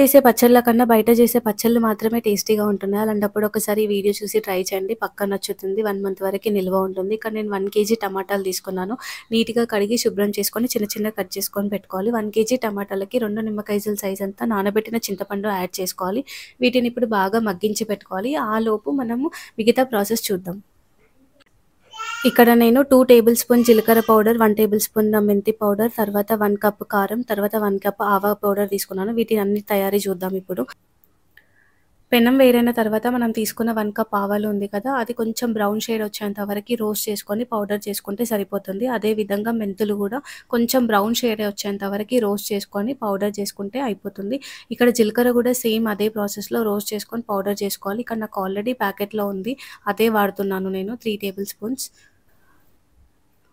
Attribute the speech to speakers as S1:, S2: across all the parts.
S1: చేసే పచ్చళ్ళ కన్నా బయట చేసే పచ్చళ్ళు మాత్రమే టేస్టీగా ఉంటున్నాయి. అలాంటప్పుడు ఒకసారి ఈ వీడియో చూసి ట్రై చేయండి. పక్కా నచ్చుతుంది. 1 మంత్ వరకి నిల్వ ఉంటుంది. ఇక్కడ నేను 1 కేజీ టమాటాలు తీసుకున్నాను. నీట్‌గా కడిగి శుభ్రం చేసుకొని చిన్న చిన్నగా కట్ చేసుకొని పెట్టుకోవాలి. 1 కేజీ టమాటాలకి 2 నిమ్మకాయల సైజ్ అంతా నానబెట్టిన చింతపండు యాడ్ చేసుకోవాలి. వీటిని ఇప్పుడు బాగా మగ్గించి పెట్టుకోవాలి. ఆలోపు మనము మిగతా ప్రాసెస్ చూద్దాం. ఇక్కడ నేను 2 టేబుల్ స్పూన్ జీలకర్ర పౌడర్, 1 టేబుల్ స్పూన్ మెంతి పౌడర్, తర్వాత 1 కప్ కారం, తర్వాత 1 కప్ ఆవా పౌడర్ తీసుకున్నాను. వీటిని అన్ని తయారీ చూద్దాం ఇప్పుడు. పెనం వేడైన తర్వాత మనం తీసుకున్న 1 కప్ ఆవాలు ఉంది కదా, అది కొంచెం బ్రౌన్ షేడ్ వచ్చేంత వరకు రోస్ట్ చేసుకొని పౌడర్ చేసుకుంటే సరిపోతుంది. అదే విధంగా మెంతులు కూడా కొంచెం బ్రౌన్ షేడ్ వచ్చేంత వరకు రోస్ట్ చేసుకొని పౌడర్ చేసుకుంటే అయిపోతుంది. ఇక్కడ జీలకర్ర కూడా సేమ్ అదే ప్రాసెస్లో రోస్ట్ చేసుకొని పౌడర్ చేసుకోవాలి. ఇక్కడ నాకు ఆల్రెడీ ప్యాకెట్లో ఉంది, అదే వాడుతున్నాను నేను 3 టేబుల్ స్పూన్స్.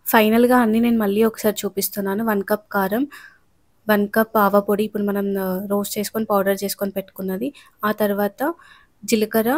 S1: ఫైనల్‌గా అన్నీ నేను మళ్ళీ ఒకసారి చూపిస్తున్నాను. 1 కప్ కారం, 1 కప్ ఆవ పొడి ఇప్పుడు మనం రోస్ట్ చేసుకొని పౌడర్ చేసుకొని పెట్టుకున్నది. ఆ తర్వాత జీలకర్ర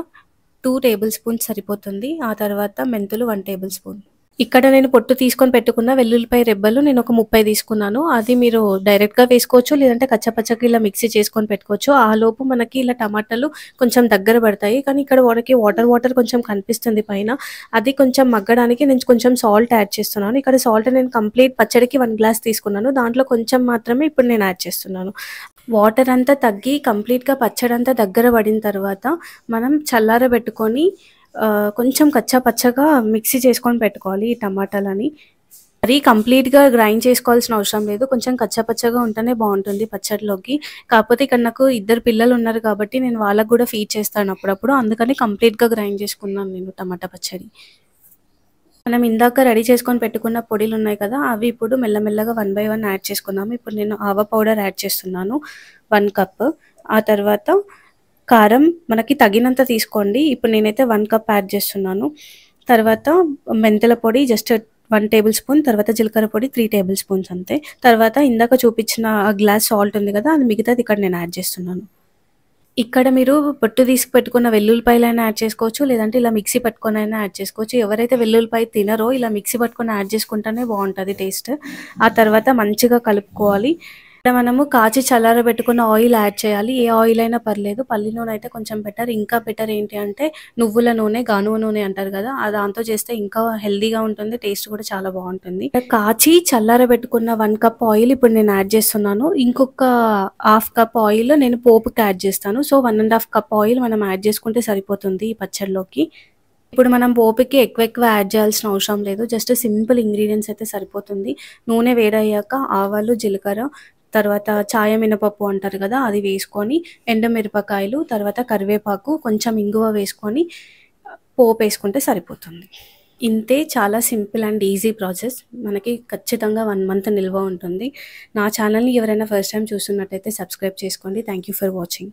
S1: 2 టేబుల్ స్పూన్స్ సరిపోతుంది. ఆ తర్వాత మెంతులు 1 టేబుల్ స్పూన్. ఇక్కడ నేను పొట్టు తీసుకొని పెట్టుకున్న వెల్లుల్లిపాయ రెబ్బలు నేను ఒక 30 తీసుకున్నాను. అది మీరు డైరెక్ట్‌గా వేసుకోవచ్చు, లేదంటే కచ్చపచ్చగా ఇలా మిక్సీ చేసుకొని పెట్టుకోవచ్చు. ఆలోపు మనకి ఇలా టమాటాలు కొంచెం దగ్గర పడతాయి. కానీ ఇక్కడ మనకి వాటర్ కొంచెం కనిపిస్తుంది పైన. అది కొంచెం మగ్గడానికి నేను కొంచెం సాల్ట్ యాడ్ చేస్తున్నాను. ఇక్కడ సాల్ట్ నేను కంప్లీట్ పచ్చడికి 1 గ్లాస్ తీసుకున్నాను. దాంట్లో కొంచెం మాత్రమే ఇప్పుడు నేను యాడ్ చేస్తున్నాను. వాటర్ అంతా తగ్గి కంప్లీట్‌గా పచ్చడంతా దగ్గర పడిన తర్వాత మనం చల్లారబెట్టుకొని కొంచెం కచ్చా పచ్చగా మిక్సీ చేసుకొని పెట్టుకోవాలి ఈ టమాటాలని. మరీ కంప్లీట్‌గా గ్రైండ్ చేసుకోవాల్సిన అవసరం లేదు. కొంచెం కచ్చా పచ్చగా ఉంటేనే బాగుంటుంది పచ్చడిలోకి. కాకపోతే ఇక్కడ నాకు 2 పిల్లలు ఉన్నారు కాబట్టి నేను వాళ్ళకి కూడా ఫీడ్ చేస్తాను అప్పుడప్పుడు. అందుకని కంప్లీట్‌గా గ్రైండ్ చేసుకున్నాను నేను టమాటా పచ్చడి. మనం ఇందాక రెడీ చేసుకొని పెట్టుకున్న పొడిలు ఉన్నాయి కదా, అవి ఇప్పుడు మెల్లమెల్లగా 1 బై 1 యాడ్ చేసుకుందాము. ఇప్పుడు నేను ఆవ పౌడర్ యాడ్ చేస్తున్నాను 1 కప్. ఆ తర్వాత కారం మనకి తగినంత తీసుకోండి. ఇప్పుడు నేనైతే 1 కప్ యాడ్ చేస్తున్నాను. తర్వాత మెంతుల పొడి జస్ట్ 1 టేబుల్ స్పూన్, తర్వాత జీలకర్ర పొడి 3 టేబుల్ స్పూన్స్ అంతే. తర్వాత ఇందాక చూపించిన గ్లాస్ సాల్ట్ ఉంది కదా, అది మిగతాది ఇక్కడ నేను యాడ్ చేస్తున్నాను. ఇక్కడ మీరు పొట్టు తీసి పెట్టుకున్న వెల్లుల్లిపాయలైనా యాడ్ చేసుకోవచ్చు, లేదంటే ఇలా మిక్సీ పట్టుకొనైనా యాడ్ చేసుకోవచ్చు. ఎవరైతే వెల్లుల్లిపాయ తినరో ఇలా మిక్సీ పట్టుకొని యాడ్ చేసుకుంటేనే బాగుంటుంది టేస్ట్. ఆ తర్వాత మంచిగా కలుపుకోవాలి. ఇక్కడ మనము కాచి చల్లారబెట్టుకున్న ఆయిల్ యాడ్ చేయాలి. ఏ ఆయిల్ అయినా పర్లేదు. పల్లి నూనె అయితే కొంచెం బెటర్. ఇంకా బెటర్ ఏంటి అంటే నువ్వుల నూనె, గానుగ నూనె అంటారు కదా, దాంతో చేస్తే ఇంకా హెల్తీగా ఉంటుంది. టేస్ట్ కూడా చాలా బాగుంటుంది. కాచి చల్లారబెట్టుకున్న 1 కప్ ఆయిల్ ఇప్పుడు నేను యాడ్ చేస్తున్నాను. ఇంకొక హాఫ్ కప్ ఆయిల్ నేను పోపుకి యాడ్ చేస్తాను. సో 1½ కప్ ఆయిల్ మనం యాడ్ చేసుకుంటే సరిపోతుంది ఈ పచ్చడిలోకి. ఇప్పుడు మనం పోపుకి ఎక్కువ యాడ్ చేయాల్సిన అవసరం లేదు. జస్ట్ సింపుల్ ఇంగ్రీడియంట్స్ అయితే సరిపోతుంది. నూనె వేడయ్యాక ఆవాలు, జీలకర్ర, తర్వాత చాయ మినపప్పు అంటారు కదా, అది వేసుకొని ఎండుమిరపకాయలు, తర్వాత కరివేపాకు, కొంచెం ఇంగువ వేసుకొని పోపు వేసుకుంటే సరిపోతుంది. ఇంతే, చాలా సింపుల్ అండ్ ఈజీ ప్రాసెస్. మనకి ఖచ్చితంగా 1 మంత్ నిల్వ ఉంటుంది. నా ఛానల్ని ఎవరైనా ఫస్ట్ టైం చూస్తున్నట్టయితే సబ్స్క్రైబ్ చేసుకోండి. Thank you for watching.